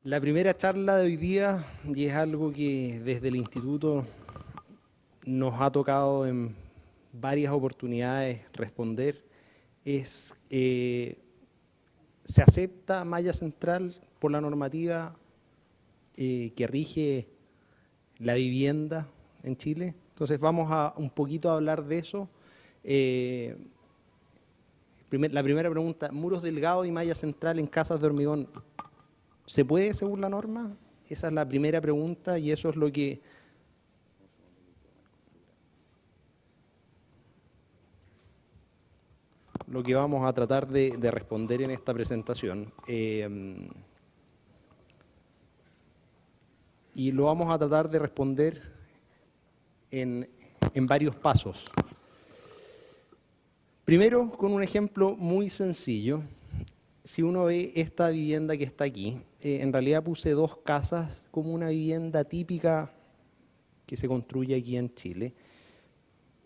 La primera charla de hoy día, y es algo que desde el instituto nos ha tocado en varias oportunidades responder, es ¿se acepta malla central por la normativa que rige la vivienda en Chile? Entonces vamos a un poquito a hablar de eso. La primera pregunta, muros delgados y malla central en casas de hormigón, ¿se puede según la norma? Esa es la primera pregunta y eso es lo que vamos a tratar de responder en esta presentación. Y lo vamos a tratar de responder en varios pasos. Primero, con un ejemplo muy sencillo. Si uno ve esta vivienda que está aquí, en realidad puse dos casas como una vivienda típica que se construye aquí en Chile.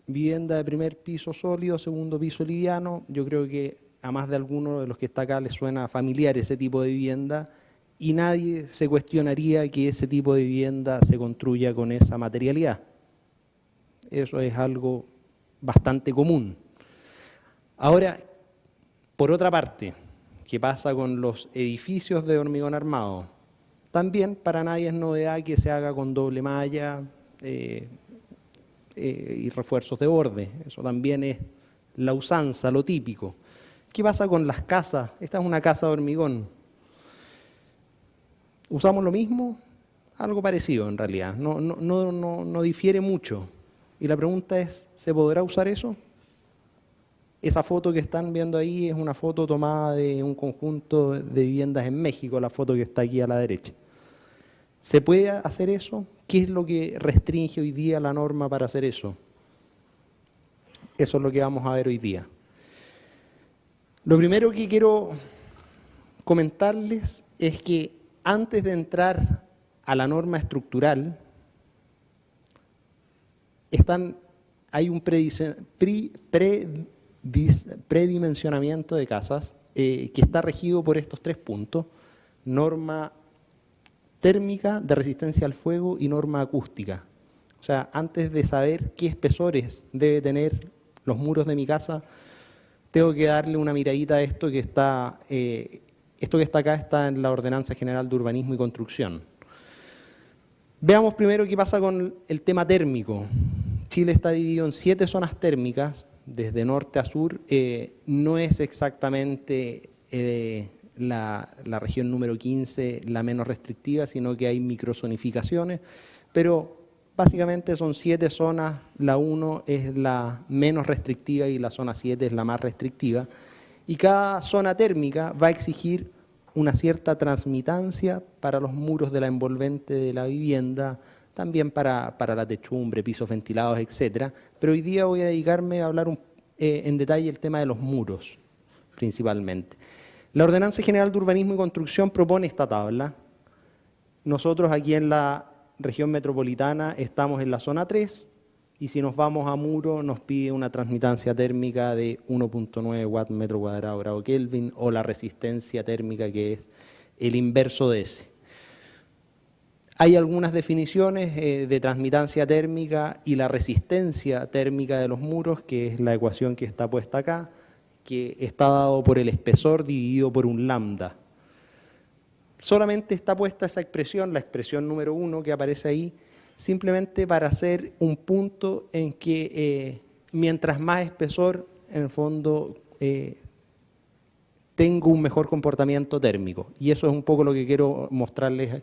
Vivienda de primer piso sólido, segundo piso liviano. Yo creo que a más de alguno de los que está acá les suena familiar ese tipo de vivienda y nadie se cuestionaría que ese tipo de vivienda se construya con esa materialidad. Eso es algo bastante común. Ahora, por otra parte, ¿qué pasa con los edificios de hormigón armado? También para nadie es novedad que se haga con doble malla y refuerzos de borde. Eso también es la usanza, lo típico. ¿Qué pasa con las casas? Esta es una casa de hormigón. ¿Usamos lo mismo? Algo parecido en realidad. No difiere mucho. Y la pregunta es, ¿se podrá usar eso? Esa foto que están viendo ahí es una foto tomada de un conjunto de viviendas en México, la foto que está aquí a la derecha. ¿Se puede hacer eso? ¿Qué es lo que restringe hoy día la norma para hacer eso? Eso es lo que vamos a ver hoy día. Lo primero que quiero comentarles es que antes de entrar a la norma estructural, hay un predimensionamiento de casas que está regido por estos tres puntos: norma térmica, de resistencia al fuego y norma acústica. O sea, antes de saber qué espesores debe tener los muros de mi casa, tengo que darle una miradita a esto que está acá está en la Ordenanza General de Urbanismo y Construcción. Veamos primero qué pasa con el tema térmico. Chile está dividido en 7 zonas térmicas, desde norte a sur. No es exactamente la región número 15 la menos restrictiva, sino que hay microzonificaciones, pero básicamente son 7 zonas, la 1 es la menos restrictiva y la zona 7 es la más restrictiva, y cada zona térmica va a exigir una cierta transmitancia para los muros de la envolvente de la vivienda, también para la techumbre, pisos ventilados, etcétera. Pero hoy día voy a dedicarme a hablar en detalle el tema de los muros, principalmente. La Ordenanza General de Urbanismo y Construcción propone esta tabla. Nosotros aquí en la región metropolitana estamos en la zona 3, y si nos vamos a muro nos pide una transmitancia térmica de 1.9 watts metro cuadrado grado Kelvin, o la resistencia térmica, que es el inverso de ese. Hay algunas definiciones de transmitancia térmica y la resistencia térmica de los muros, que es la ecuación que está puesta acá, que está dado por el espesor dividido por un lambda. Solamente está puesta esa expresión, la expresión número 1 que aparece ahí, simplemente para hacer un punto en que mientras más espesor, en el fondo, tengo un mejor comportamiento térmico. Y eso es un poco lo que quiero mostrarles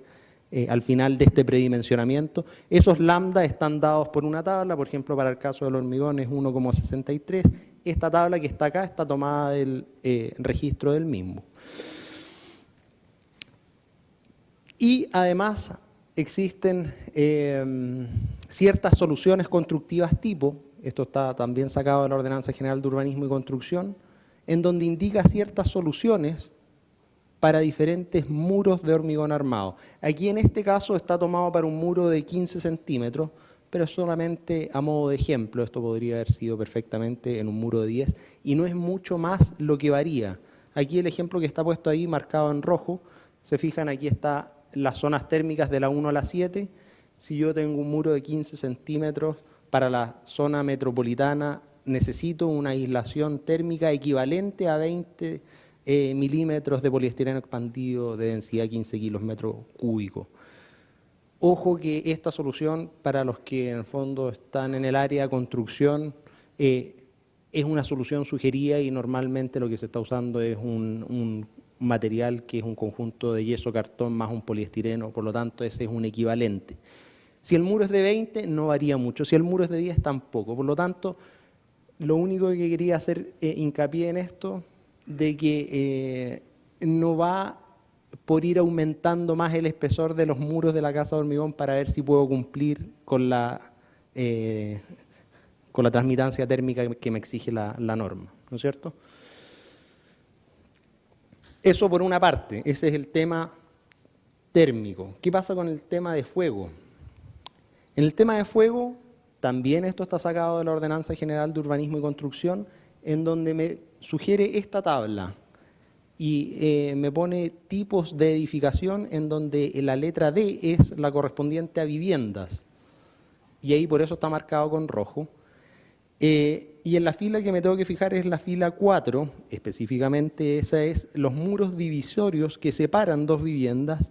al final de este predimensionamiento. Esos lambda están dados por una tabla, por ejemplo, para el caso del hormigón es 1,63. Esta tabla que está acá está tomada del registro del mismo. Y además existen ciertas soluciones constructivas tipo, esto está también sacado de la Ordenanza General de Urbanismo y Construcción, en donde indica ciertas soluciones para diferentes muros de hormigón armado. Aquí en este caso está tomado para un muro de 15 centímetros, pero solamente a modo de ejemplo. Esto podría haber sido perfectamente en un muro de 10 y no es mucho más lo que varía. Aquí el ejemplo que está puesto ahí marcado en rojo, se fijan, aquí está las zonas térmicas de la 1 a la 7. Si yo tengo un muro de 15 centímetros para la zona metropolitana, necesito una aislación térmica equivalente a 20 milímetros de poliestireno expandido de densidad 15 kilos metros cúbicos. Ojo que esta solución, para los que en el fondo están en el área de construcción, es una solución sugerida y normalmente lo que se está usando es un material que es un conjunto de yeso cartón más un poliestireno, por lo tanto ese es un equivalente. Si el muro es de 20 no varía mucho, si el muro es de 10 tampoco, por lo tanto lo único que quería hacer hincapié en esto, de que no va por ir aumentando más el espesor de los muros de la casa de hormigón para ver si puedo cumplir con la transmitancia térmica que me exige la norma, ¿no es cierto? Eso por una parte, ese es el tema térmico. ¿Qué pasa con el tema de fuego? En el tema de fuego, también esto está sacado de la Ordenanza General de Urbanismo y Construcción, en donde me sugiere esta tabla y me pone tipos de edificación en donde la letra D es la correspondiente a viviendas. Y ahí por eso está marcado con rojo. Y en la fila que me tengo que fijar es la fila 4, específicamente esa es los muros divisorios que separan dos viviendas.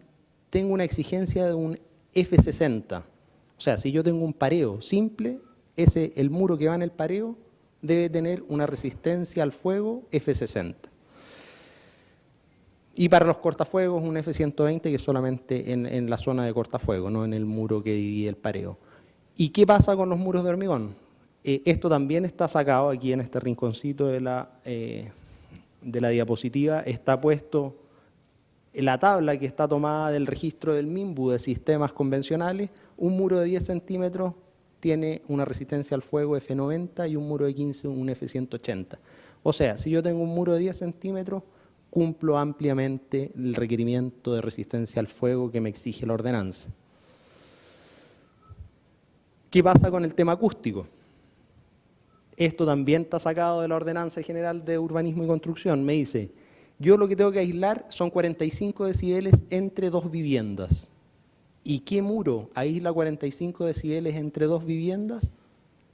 Tengo una exigencia de un F60. O sea, si yo tengo un pareo simple, el muro que va en el pareo debe tener una resistencia al fuego F60. Y para los cortafuegos un F120 que es solamente en la zona de cortafuego, no en el muro que divide el pareo. ¿Y qué pasa con los muros de hormigón? Esto también está sacado aquí en este rinconcito de la diapositiva, está puesto la tabla que está tomada del registro del MIMBU de sistemas convencionales. Un muro de 10 centímetros tiene una resistencia al fuego F90 y un muro de 15 un F180. O sea, si yo tengo un muro de 10 centímetros, cumplo ampliamente el requerimiento de resistencia al fuego que me exige la ordenanza. ¿Qué pasa con el tema acústico? Esto también está sacado de la Ordenanza General de Urbanismo y Construcción. Me dice, yo lo que tengo que aislar son 45 decibeles entre dos viviendas. ¿Y qué muro aísla 45 decibeles entre dos viviendas?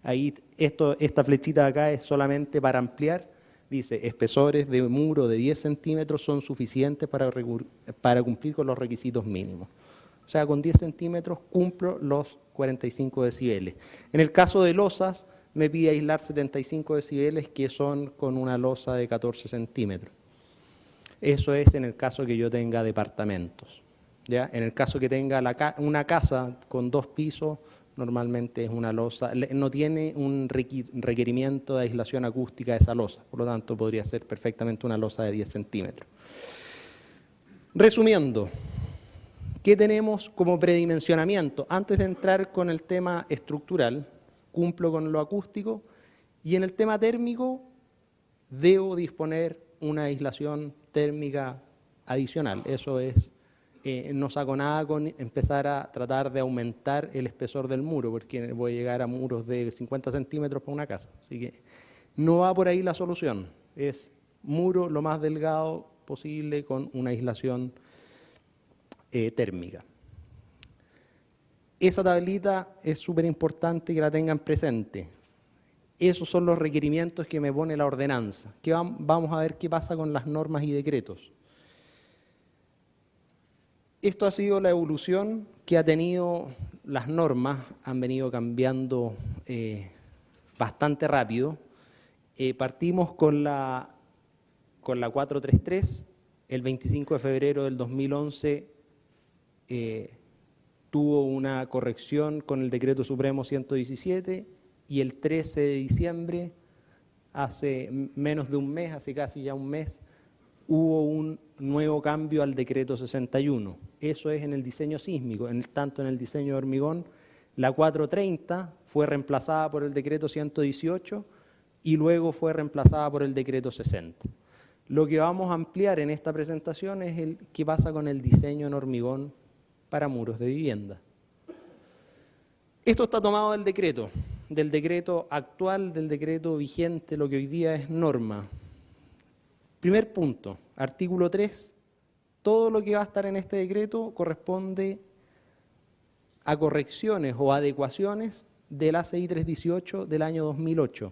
Ahí esta flechita de acá es solamente para ampliar. Dice, espesores de muro de 10 centímetros son suficientes para cumplir con los requisitos mínimos. O sea, con 10 centímetros cumplo los 45 decibeles. En el caso de losas, me pide aislar 75 decibeles, que son con una losa de 14 centímetros. Eso es en el caso que yo tenga departamentos. ¿Ya? En el caso que tenga una casa con 2 pisos, normalmente es una losa, no tiene un requerimiento de aislación acústica de esa losa, por lo tanto podría ser perfectamente una losa de 10 centímetros. Resumiendo, ¿qué tenemos como predimensionamiento? Antes de entrar con el tema estructural, cumplo con lo acústico, y en el tema térmico debo disponer una aislación térmica adicional. Eso es, no saco nada con empezar a tratar de aumentar el espesor del muro, porque voy a llegar a muros de 50 centímetros para una casa. Así que no va por ahí la solución, es muro lo más delgado posible con una aislación térmica. Esa tablita es súper importante que la tengan presente. Esos son los requerimientos que me pone la ordenanza. Vamos a ver qué pasa con las normas y decretos. Esto ha sido la evolución que ha tenido las normas, han venido cambiando bastante rápido. Partimos con la 433, el 25 de febrero del 2011 tuvo una corrección con el Decreto Supremo 117 y el 13 de diciembre, hace menos de un mes, hace casi ya un mes, hubo un nuevo cambio al Decreto 61. Eso es en el diseño sísmico, tanto en el diseño de hormigón. La 430 fue reemplazada por el Decreto 118 y luego fue reemplazada por el Decreto 60. Lo que vamos a ampliar en esta presentación es qué pasa con el diseño en hormigón para muros de vivienda. Esto está tomado del decreto actual, del decreto vigente, lo que hoy día es norma. Primer punto, artículo 3, todo lo que va a estar en este decreto corresponde a correcciones o adecuaciones del ACI 318 del año 2008.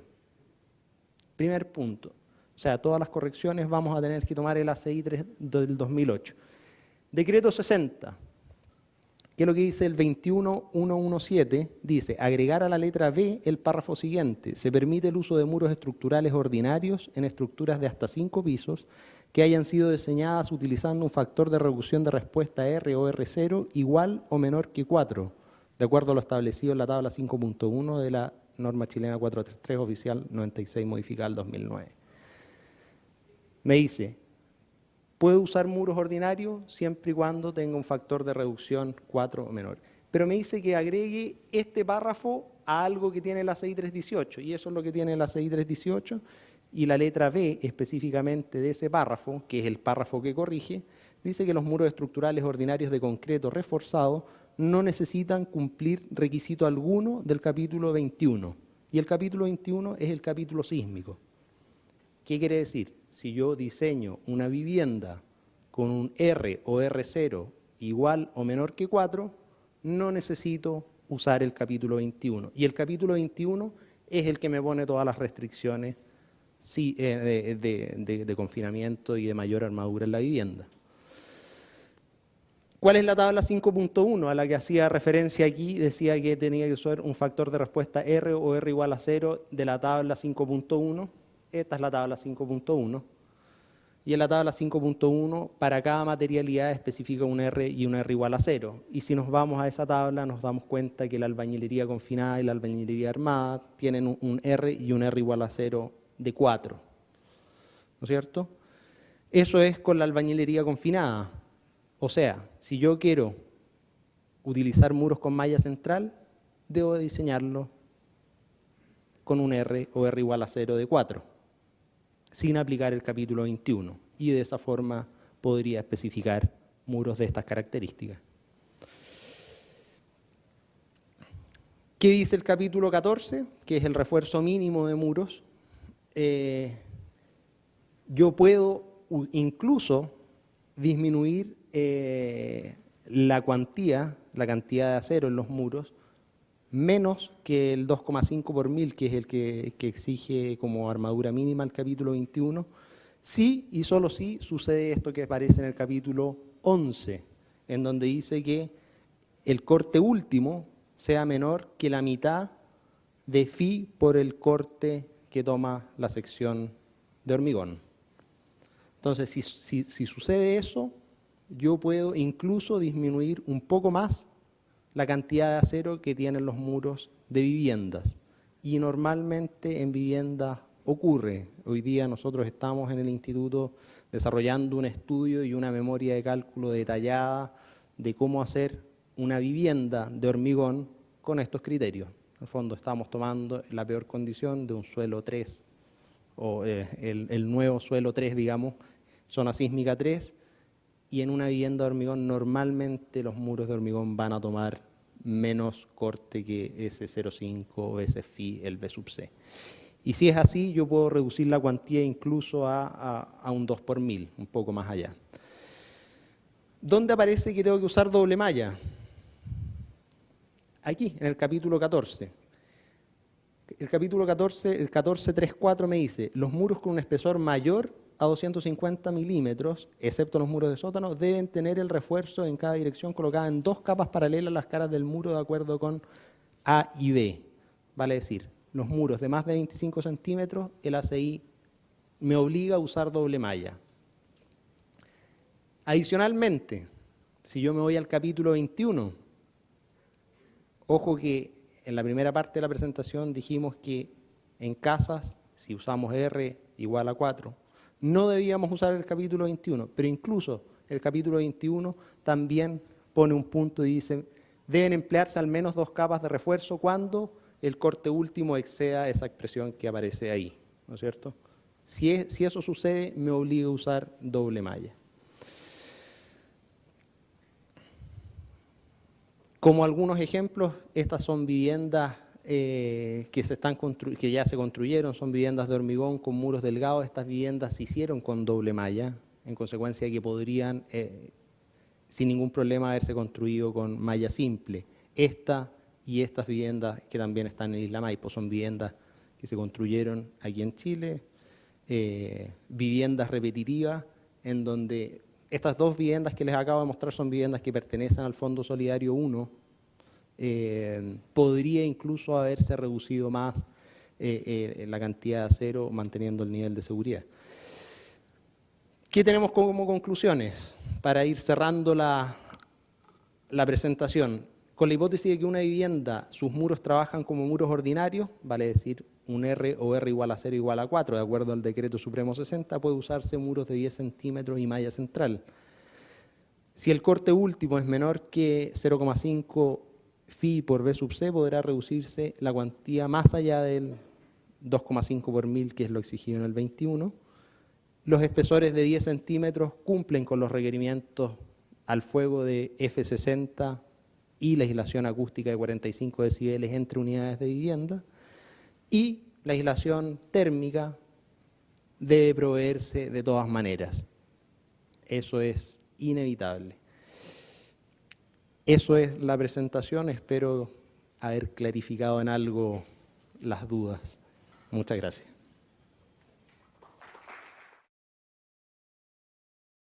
Primer punto. O sea, todas las correcciones vamos a tener que tomar el ACI 3 del 2008. Decreto 60, que es lo que dice el 21117, dice, agregar a la letra B el párrafo siguiente. Se permite el uso de muros estructurales ordinarios en estructuras de hasta 5 pisos que hayan sido diseñadas utilizando un factor de reducción de respuesta R o R0 igual o menor que 4, de acuerdo a lo establecido en la tabla 5.1 de la norma chilena 433 oficial 96 modificada al 2009. Me dice, puedo usar muros ordinarios siempre y cuando tenga un factor de reducción 4 o menor. Pero me dice que agregue este párrafo a algo que tiene la ACI 318, y eso es lo que tiene la ACI 318, y la letra B específicamente de ese párrafo, que es el párrafo que corrige, dice que los muros estructurales ordinarios de concreto reforzado no necesitan cumplir requisito alguno del capítulo 21. Y el capítulo 21 es el capítulo sísmico. ¿Qué quiere decir? Si yo diseño una vivienda con un R o R0 igual o menor que 4, no necesito usar el capítulo 21. Y el capítulo 21 es el que me pone todas las restricciones de confinamiento y de mayor armadura en la vivienda. ¿Cuál es la tabla 5.1 a la que hacía referencia aquí? Decía que tenía que usar un factor de respuesta R o R igual a 0 de la tabla 5.1. Esta es la tabla 5.1. Y en la tabla 5.1, para cada materialidad especifica un R y un R igual a 0. Y si nos vamos a esa tabla, nos damos cuenta que la albañilería confinada y la albañilería armada tienen un R y un R igual a 0 de 4. ¿No es cierto? Eso es con la albañilería confinada. O sea, si yo quiero utilizar muros con malla central, debo diseñarlo con un R o R igual a 0 de 4, sin aplicar el capítulo 21. Y de esa forma podría especificar muros de estas características. ¿Qué dice el capítulo 14? Que es el refuerzo mínimo de muros. Yo puedo incluso disminuir la cantidad de acero en los muros menos que el 2,5 por mil, que es el que exige como armadura mínima el capítulo 21, sí y solo sí sucede esto que aparece en el capítulo 11, en donde dice que el corte último sea menor que la mitad de phi por el corte que toma la sección de hormigón. Entonces, si sucede eso, yo puedo incluso disminuir un poco más la cantidad de acero que tienen los muros de viviendas. Y normalmente en viviendas ocurre. Hoy día nosotros estamos en el instituto desarrollando un estudio y una memoria de cálculo detallada de cómo hacer una vivienda de hormigón con estos criterios. En el fondo estamos tomando la peor condición de un suelo 3, o el nuevo suelo 3, digamos, zona sísmica 3, y en una vivienda de hormigón normalmente los muros de hormigón van a tomar menos corte que ese 0,5 o ese phi, el B sub C. Y si es así, yo puedo reducir la cuantía incluso a un 2 por mil, un poco más allá. ¿Dónde aparece que tengo que usar doble malla? Aquí, en el capítulo 14. El capítulo 14, el 14.3.4 me dice, los muros con un espesor mayor a 250 milímetros, excepto los muros de sótano, deben tener el refuerzo en cada dirección colocada en 2 capas paralelas a las caras del muro de acuerdo con A y B. Vale decir, los muros de más de 25 centímetros, el ACI me obliga a usar doble malla. Adicionalmente, si yo me voy al capítulo 21, ojo que en la primera parte de la presentación dijimos que en casas, si usamos R igual a 4, no debíamos usar el capítulo 21, pero incluso el capítulo 21 también pone un punto y dice, deben emplearse al menos 2 capas de refuerzo cuando el corte último exceda esa expresión que aparece ahí, ¿no es cierto? Si eso sucede, me obliga a usar doble malla. Como algunos ejemplos, estas son viviendas que ya se construyeron, son viviendas de hormigón con muros delgados. Estas viviendas se hicieron con doble malla, en consecuencia de que podrían, sin ningún problema, haberse construido con malla simple. Esta y estas viviendas que también están en Isla Maipo son viviendas que se construyeron aquí en Chile, viviendas repetitivas, en donde estas dos viviendas que les acabo de mostrar son viviendas que pertenecen al Fondo Solidario 1. Podría incluso haberse reducido más la cantidad de acero manteniendo el nivel de seguridad. ¿Qué tenemos como conclusiones para ir cerrando la presentación? Con la hipótesis de que una vivienda, sus muros trabajan como muros ordinarios, vale decir un R o R igual a 0 igual a 4, de acuerdo al Decreto Supremo 60, puede usarse muros de 10 centímetros y malla central. Si el corte último es menor que 0,5 phi por B sub C, podrá reducirse la cuantía más allá del 2,5 por mil, que es lo exigido en el 21. Los espesores de 10 centímetros cumplen con los requerimientos al fuego de F60 y legislación acústica de 45 decibeles entre unidades de vivienda. Y la aislación térmica debe proveerse de todas maneras. Eso es inevitable. Eso es la presentación. Espero haber clarificado en algo las dudas. Muchas gracias.